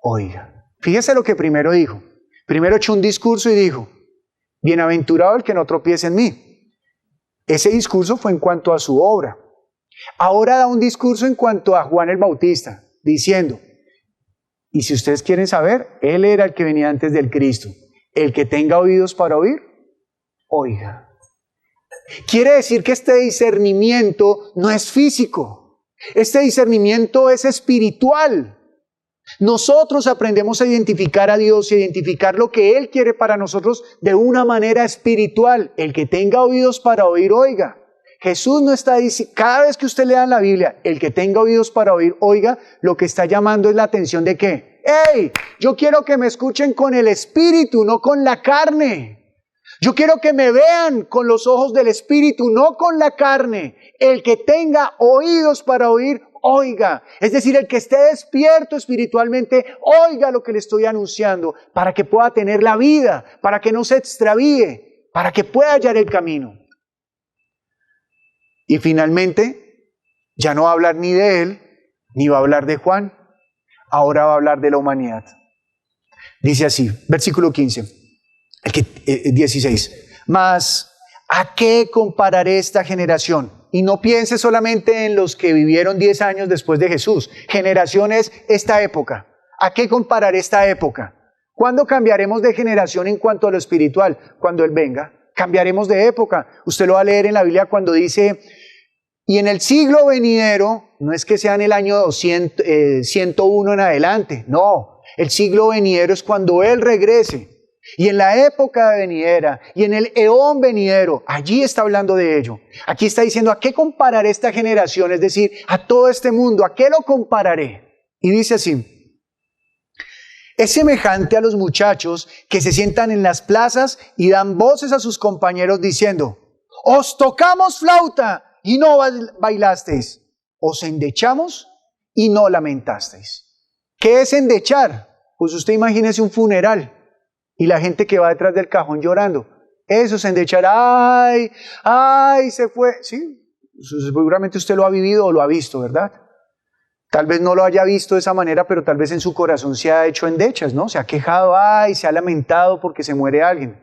[SPEAKER 1] oiga. Fíjese lo que primero dijo. Primero echó un discurso y dijo, bienaventurado el que no tropiece en mí. Ese discurso fue en cuanto a su obra. Ahora da un discurso en cuanto a Juan el Bautista, diciendo, y si ustedes quieren saber, él era el que venía antes del Cristo. El que tenga oídos para oír, oiga. Quiere decir que este discernimiento no es físico. Este discernimiento es espiritual. Nosotros aprendemos a identificar a Dios y a identificar lo que Él quiere para nosotros de una manera espiritual. El que tenga oídos para oír, oiga. Jesús no está diciendo, cada vez que usted lea en la Biblia, el que tenga oídos para oír, oiga, lo que está llamando es la atención de ¿qué? ¡Hey! Yo quiero que me escuchen con el espíritu, no con la carne. Yo quiero que me vean con los ojos del espíritu, no con la carne. El que tenga oídos para oír, oiga. Es decir, el que esté despierto espiritualmente, oiga lo que le estoy anunciando, para que pueda tener la vida, para que no se extravíe, para que pueda hallar el camino. Y finalmente, ya no va a hablar ni de él, ni va a hablar de Juan, ahora va a hablar de la humanidad. Dice así, versículo 16. Mas, ¿a qué compararé esta generación? Y no piense solamente en los que vivieron 10 años después de Jesús. Generación es esta época. ¿A qué compararé esta época? ¿Cuándo cambiaremos de generación en cuanto a lo espiritual? Cuando Él venga. Cambiaremos de época. Usted lo va a leer en la Biblia cuando dice, y en el siglo venidero, no es que sea en el año 101 en adelante, no. El siglo venidero es cuando Él regrese. Y en la época venidera, y en el eón venidero, allí está hablando de ello. Aquí está diciendo, ¿a qué compararé esta generación? Es decir, a todo este mundo, ¿a qué lo compararé? Y dice así, es semejante a los muchachos que se sientan en las plazas y dan voces a sus compañeros diciendo, os tocamos flauta y no bailasteis, os endechamos y no lamentasteis. ¿Qué es endechar? Pues usted imagínese un funeral. Y la gente que va detrás del cajón llorando. Eso es endechar. ¡Ay! ¡Ay! Se fue. Sí, seguramente usted lo ha vivido o lo ha visto, ¿verdad? Tal vez no lo haya visto de esa manera, pero tal vez en su corazón se ha hecho endechas, ¿no? Se ha quejado, ¡ay! Se ha lamentado porque se muere alguien.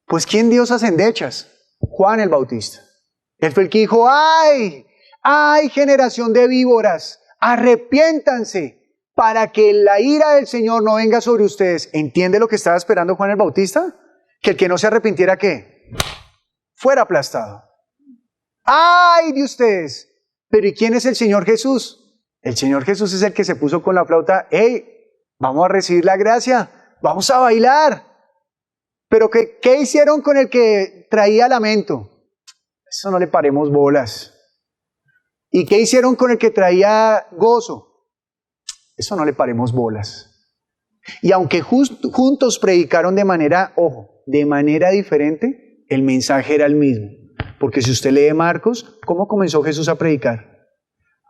[SPEAKER 1] Pues ¿quién dio esas endechas? Juan el Bautista. Él fue el que dijo, ¡ay! ¡Ay, generación de víboras! ¡Arrepiéntanse! Para que la ira del Señor no venga sobre ustedes. ¿Entiende lo que estaba esperando Juan el Bautista? Que el que no se arrepintiera, ¿qué? Fuera aplastado. ¡Ay de ustedes! Pero ¿y quién es el Señor Jesús? El Señor Jesús es el que se puso con la flauta. ¡Ey! Vamos a recibir la gracia. Vamos a bailar. Pero ¿qué hicieron con el que traía lamento? Eso no le paremos bolas. ¿Y qué hicieron con el que traía gozo? Eso no le paremos bolas. Y aunque juntos predicaron de manera, ojo, de manera diferente, el mensaje era el mismo. Porque si usted lee Marcos, ¿cómo comenzó Jesús a predicar?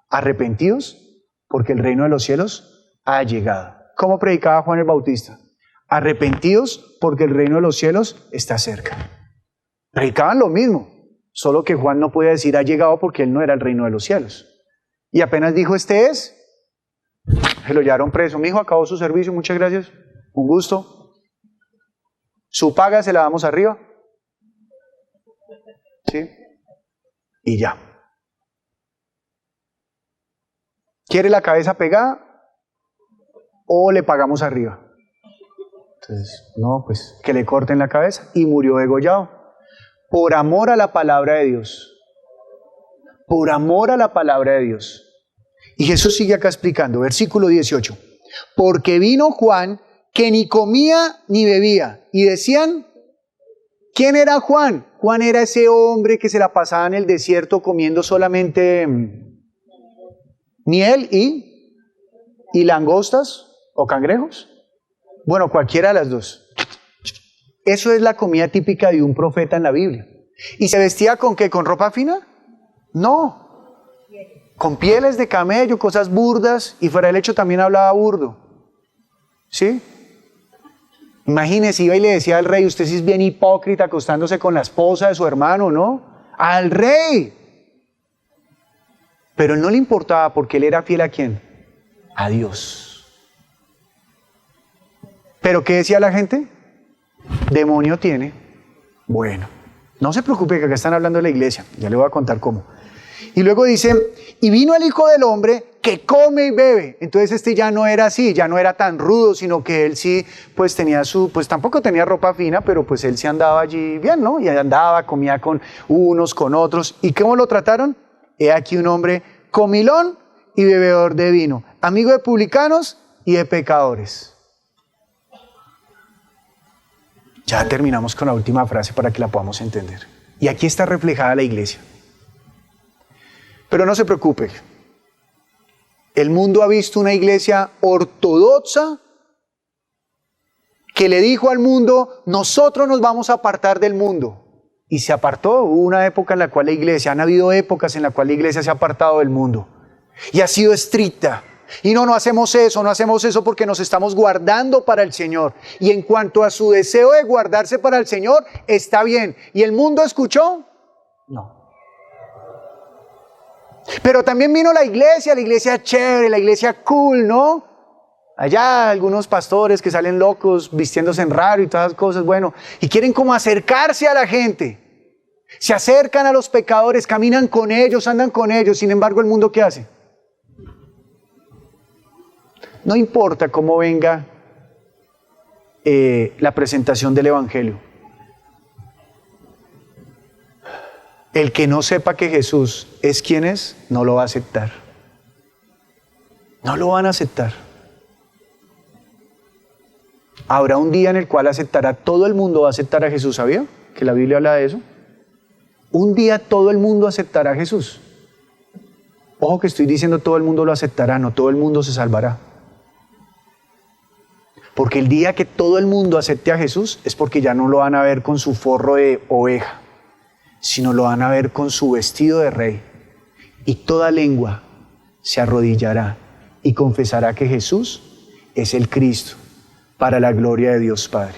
[SPEAKER 1] Arrepentidos, porque el reino de los cielos ha llegado. ¿Cómo predicaba Juan el Bautista? Arrepentidos, porque el reino de los cielos está cerca. Predicaban lo mismo, solo que Juan no podía decir ha llegado porque él no era el reino de los cielos. Y apenas dijo, este es, se lo llevaron preso. Mi hijo acabó su servicio, muchas gracias, un gusto. Su paga se la damos arriba. ¿Sí? Y ya. ¿Quiere la cabeza pegada o le pagamos arriba? Entonces, no, pues que le corten la cabeza. Y murió degollado. Por amor a la palabra de Dios. Por amor a la palabra de Dios. Y Jesús sigue acá explicando, versículo 18. Porque vino Juan que ni comía ni bebía. Y decían, ¿quién era Juan? Juan era ese hombre que se la pasaba en el desierto comiendo solamente miel y langostas o cangrejos. Bueno, cualquiera de las dos. Eso es la comida típica de un profeta en la Biblia. ¿Y se vestía con qué? ¿Con ropa fina? No. Con pieles de camello, cosas burdas, y fuera del hecho también hablaba burdo. ¿Sí? Imagínese, iba y le decía al rey, usted sí es bien hipócrita acostándose con la esposa de su hermano, ¿no? ¡Al rey! Pero él no le importaba porque él era fiel ¿a quién? A Dios. ¿Pero qué decía la gente? Demonio tiene. Bueno, no se preocupe que acá están hablando de la iglesia, ya le voy a contar cómo. Y luego dice, y vino el Hijo del Hombre que come y bebe. Entonces este ya no era así, ya no era tan rudo, sino que él sí, pues tenía pues tampoco tenía ropa fina, pero pues él sí andaba allí bien, ¿no? Y andaba, comía con unos, con otros. ¿Y cómo lo trataron? He aquí un hombre comilón y bebedor de vino, amigo de publicanos y de pecadores. Ya terminamos con la última frase para que la podamos entender. Y aquí está reflejada la iglesia. Pero no se preocupe. El mundo ha visto una iglesia ortodoxa que le dijo al mundo, nosotros nos vamos a apartar del mundo. Y se apartó. Hubo una época en la cual la iglesia, han habido épocas en la cual la iglesia se ha apartado del mundo. Y ha sido estricta. Y no hacemos eso porque nos estamos guardando para el Señor. Y en cuanto a su deseo de guardarse para el Señor, está bien. ¿Y el mundo escuchó? No. Pero también vino la iglesia chévere, la iglesia cool, ¿no? Allá algunos pastores que salen locos, vistiéndose en raro y todas esas cosas, bueno, y quieren como acercarse a la gente. Se acercan a los pecadores, caminan con ellos, andan con ellos. Sin embargo, ¿el mundo qué hace? No importa cómo venga la presentación del Evangelio. El que no sepa que Jesús es quien es, no lo va a aceptar. No lo van a aceptar. Habrá un día en el cual aceptará, todo el mundo va a aceptar a Jesús, ¿sabía? Que la Biblia habla de eso. Un día todo el mundo aceptará a Jesús. Ojo que estoy diciendo todo el mundo lo aceptará, no todo el mundo se salvará. Porque el día que todo el mundo acepte a Jesús es porque ya no lo van a ver con su forro de oveja, sino lo van a ver con su vestido de rey. Y toda lengua se arrodillará y confesará que Jesús es el Cristo, para la gloria de Dios Padre.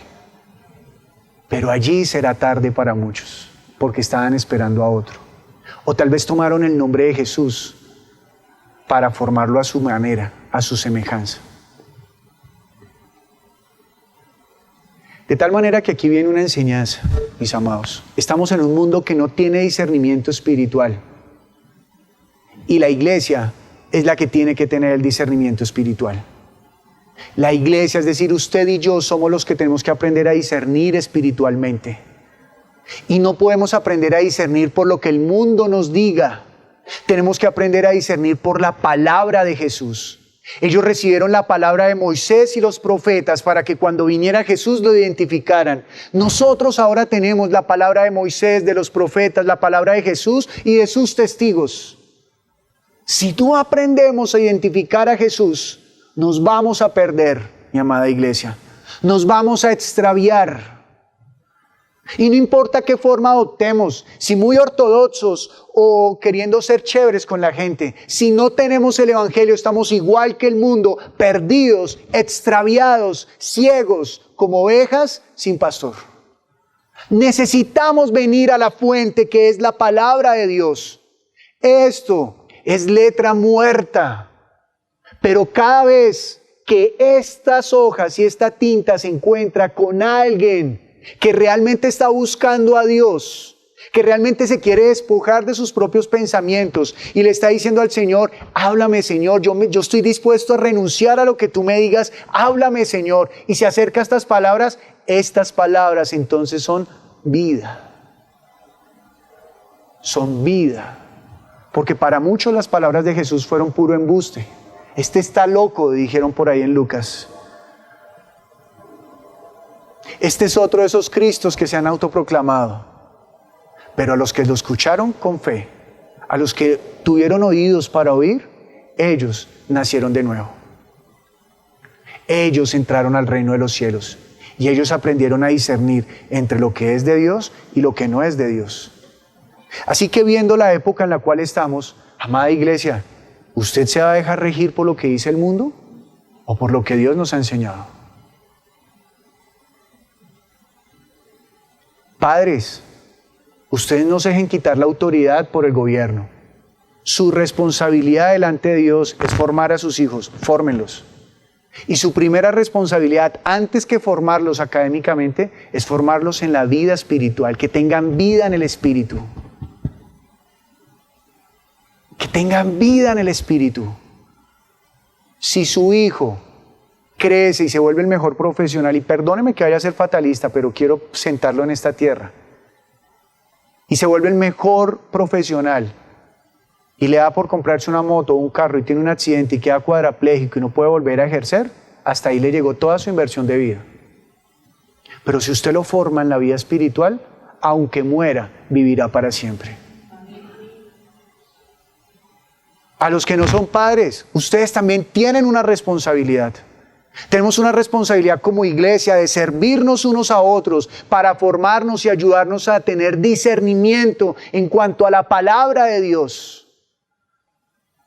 [SPEAKER 1] Pero allí será tarde para muchos, porque estaban esperando a otro. O tal vez tomaron el nombre de Jesús para formarlo a su manera, a su semejanza. De tal manera que aquí viene una enseñanza, mis amados. Estamos en un mundo que no tiene discernimiento espiritual. Y la iglesia es la que tiene que tener el discernimiento espiritual. La iglesia, es decir, usted y yo somos los que tenemos que aprender a discernir espiritualmente. Y no podemos aprender a discernir por lo que el mundo nos diga. Tenemos que aprender a discernir por la palabra de Jesús. Ellos recibieron la palabra de Moisés y los profetas para que cuando viniera Jesús lo identificaran. Nosotros ahora tenemos la palabra de Moisés, de los profetas, la palabra de Jesús y de sus testigos. Si tú aprendemos a identificar a Jesús, nos vamos a perder, mi amada iglesia. Nos vamos a extraviar. Y no importa qué forma adoptemos, si muy ortodoxos o queriendo ser chéveres con la gente, si no tenemos el Evangelio, estamos igual que el mundo, perdidos, extraviados, ciegos, como ovejas sin pastor. Necesitamos venir a la fuente que es la palabra de Dios. Esto es letra muerta. Pero cada vez que estas hojas y esta tinta se encuentra con alguien que realmente está buscando a Dios, que realmente se quiere despojar de sus propios pensamientos y le está diciendo al Señor, háblame Señor, yo estoy dispuesto a renunciar a lo que tú me digas, háblame Señor, y se acerca a estas palabras entonces son vida. Son vida. Porque para muchos las palabras de Jesús fueron puro embuste. Este está loco, dijeron por ahí en Lucas. Este es otro de esos Cristos que se han autoproclamado. Pero a los que lo escucharon con fe, a los que tuvieron oídos para oír, ellos nacieron de nuevo. Ellos entraron al reino de los cielos y ellos aprendieron a discernir entre lo que es de Dios y lo que no es de Dios. Así que viendo la época en la cual estamos, amada iglesia, ¿usted se va a dejar regir por lo que dice el mundo o por lo que Dios nos ha enseñado? Padres, ustedes no se dejen quitar la autoridad por el gobierno. Su responsabilidad delante de Dios es formar a sus hijos, fórmenlos. Y su primera responsabilidad, antes que formarlos académicamente, es formarlos en la vida espiritual, que tengan vida en el espíritu. Que tengan vida en el espíritu. Si su hijo crece y se vuelve el mejor profesional, y perdóneme que vaya a ser fatalista, pero quiero sentarlo en esta tierra, y se vuelve el mejor profesional, y le da por comprarse una moto o un carro y tiene un accidente y queda cuadrapléjico y no puede volver a ejercer, hasta ahí le llegó toda su inversión de vida. Pero si usted lo forma en la vida espiritual, aunque muera, vivirá para siempre. A los que no son padres, ustedes también tienen una responsabilidad. Tenemos una responsabilidad como iglesia de servirnos unos a otros para formarnos y ayudarnos a tener discernimiento en cuanto a la palabra de Dios.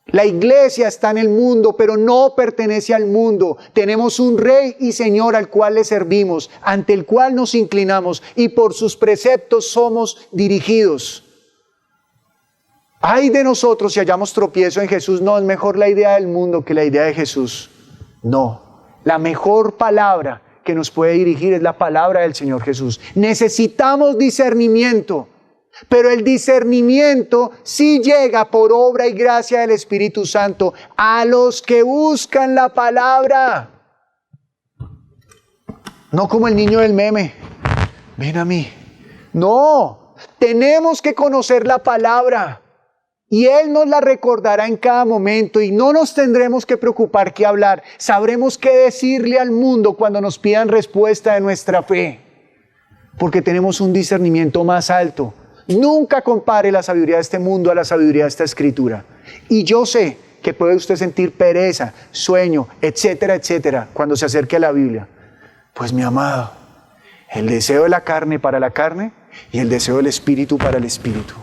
[SPEAKER 1] La iglesia está en el mundo, pero no pertenece al mundo. Tenemos un Rey y Señor al cual le servimos, ante el cual nos inclinamos y por sus preceptos somos dirigidos. Ay de nosotros si hallamos tropiezo en Jesús. No, es mejor la idea del mundo que la idea de Jesús. No, la mejor palabra que nos puede dirigir es la palabra del Señor Jesús. Necesitamos discernimiento. Pero el discernimiento sí llega por obra y gracia del Espíritu Santo a los que buscan la palabra. No como el niño del meme. Ven a mí. No, tenemos que conocer la palabra. Y Él nos la recordará en cada momento y no nos tendremos que preocupar qué hablar. Sabremos qué decirle al mundo cuando nos pidan respuesta de nuestra fe. Porque tenemos un discernimiento más alto. Nunca compare la sabiduría de este mundo a la sabiduría de esta escritura. Y yo sé que puede usted sentir pereza, sueño, etcétera, etcétera, cuando se acerque a la Biblia. Pues mi amado, el deseo de la carne para la carne y el deseo del espíritu para el espíritu.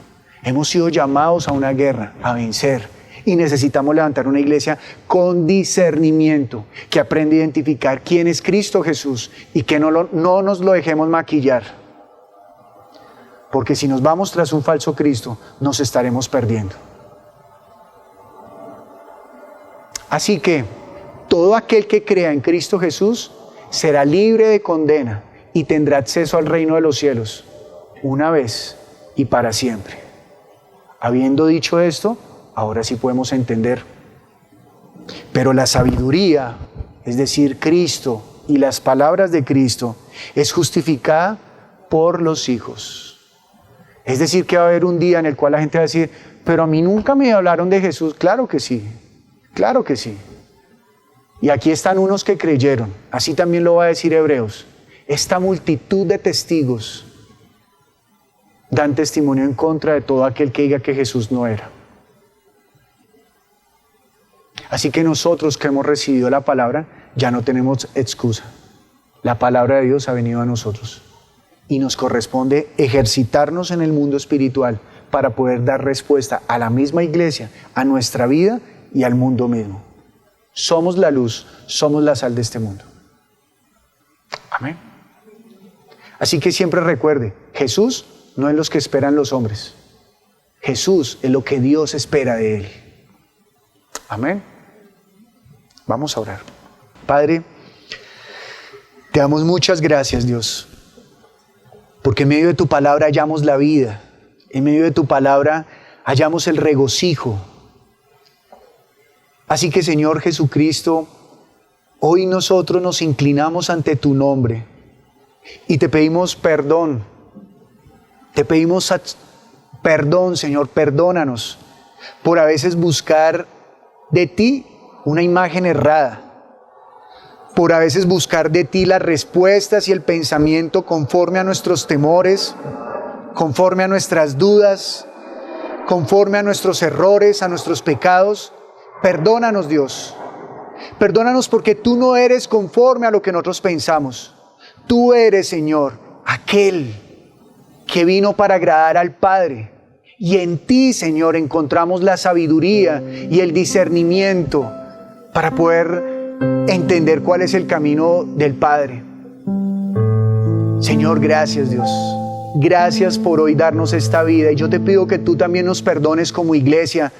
[SPEAKER 1] Hemos sido llamados a una guerra, a vencer. Y necesitamos levantar una iglesia con discernimiento, que aprenda a identificar quién es Cristo Jesús y que no nos lo dejemos maquillar. Porque si nos vamos tras un falso Cristo, nos estaremos perdiendo. Así que todo aquel que crea en Cristo Jesús será libre de condena y tendrá acceso al reino de los cielos, una vez y para siempre. Habiendo dicho esto, ahora sí podemos entender. Pero la sabiduría, es decir, Cristo y las palabras de Cristo, es justificada por los hijos. Es decir, que va a haber un día en el cual la gente va a decir, pero a mí nunca me hablaron de Jesús. Claro que sí, claro que sí. Y aquí están unos que creyeron, así también lo va a decir Hebreos. Esta multitud de testigos dan testimonio en contra de todo aquel que diga que Jesús no era. Así que nosotros que hemos recibido la palabra, ya no tenemos excusa. La palabra de Dios ha venido a nosotros. Y nos corresponde ejercitarnos en el mundo espiritual para poder dar respuesta a la misma iglesia, a nuestra vida y al mundo mismo. Somos la luz, somos la sal de este mundo. Amén. Así que siempre recuerde, Jesús no es lo que esperan los hombres. Jesús es lo que Dios espera de Él. Amén. Vamos a orar. Padre, te damos muchas gracias, Dios. Porque en medio de tu palabra hallamos la vida, en medio de tu palabra hallamos el regocijo. Así que Señor Jesucristo, hoy nosotros nos inclinamos ante tu nombre y te pedimos perdón. Te pedimos perdón, Señor, perdónanos por a veces buscar de ti una imagen errada. Por a veces buscar de ti las respuestas y el pensamiento conforme a nuestros temores, conforme a nuestras dudas, conforme a nuestros errores, a nuestros pecados. Perdónanos, Dios. Perdónanos porque tú no eres conforme a lo que nosotros pensamos. Tú eres, Señor, aquel que vino para agradar al Padre. Y en ti, Señor, encontramos la sabiduría y el discernimiento para poder entender cuál es el camino del Padre. Señor, gracias, Dios. Gracias por hoy darnos esta vida. Y yo te pido que tú también nos perdones como iglesia,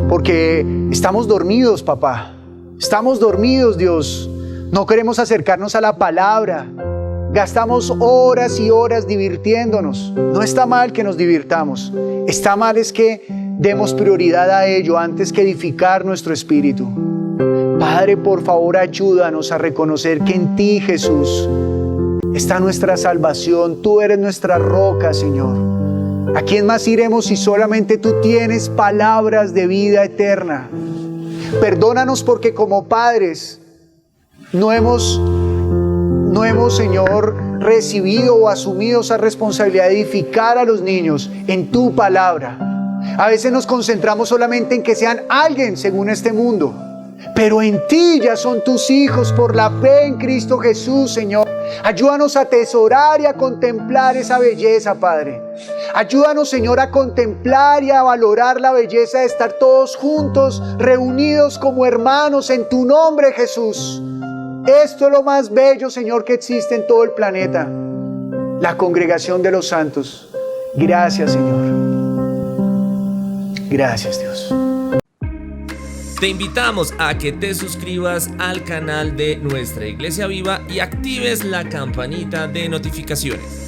[SPEAKER 1] porque estamos dormidos, papá. Estamos dormidos, Dios. No queremos acercarnos a la palabra. Gastamos horas y horas divirtiéndonos. No está mal que nos divirtamos. Está mal es que demos prioridad a ello antes que edificar nuestro espíritu. Padre, por favor, ayúdanos a reconocer que en ti, Jesús, está nuestra salvación. Tú eres nuestra roca, Señor. ¿A quién más iremos si solamente tú tienes palabras de vida eterna? Perdónanos porque como padres no hemos, Señor, recibido o asumido esa responsabilidad de edificar a los niños en tu palabra. A veces nos concentramos solamente en que sean alguien según este mundo, pero en ti ya son tus hijos por la fe en Cristo Jesús, Señor. Ayúdanos a atesorar y a contemplar esa belleza, Padre. Ayúdanos, Señor, a contemplar y a valorar la belleza de estar todos juntos, reunidos como hermanos en tu nombre, Jesús. Esto es lo más bello, Señor, que existe en todo el planeta. La congregación de los santos. Gracias, Señor. Gracias, Dios.
[SPEAKER 2] Te invitamos a que te suscribas al canal de Nuestra Iglesia Viva y actives la campanita de notificaciones.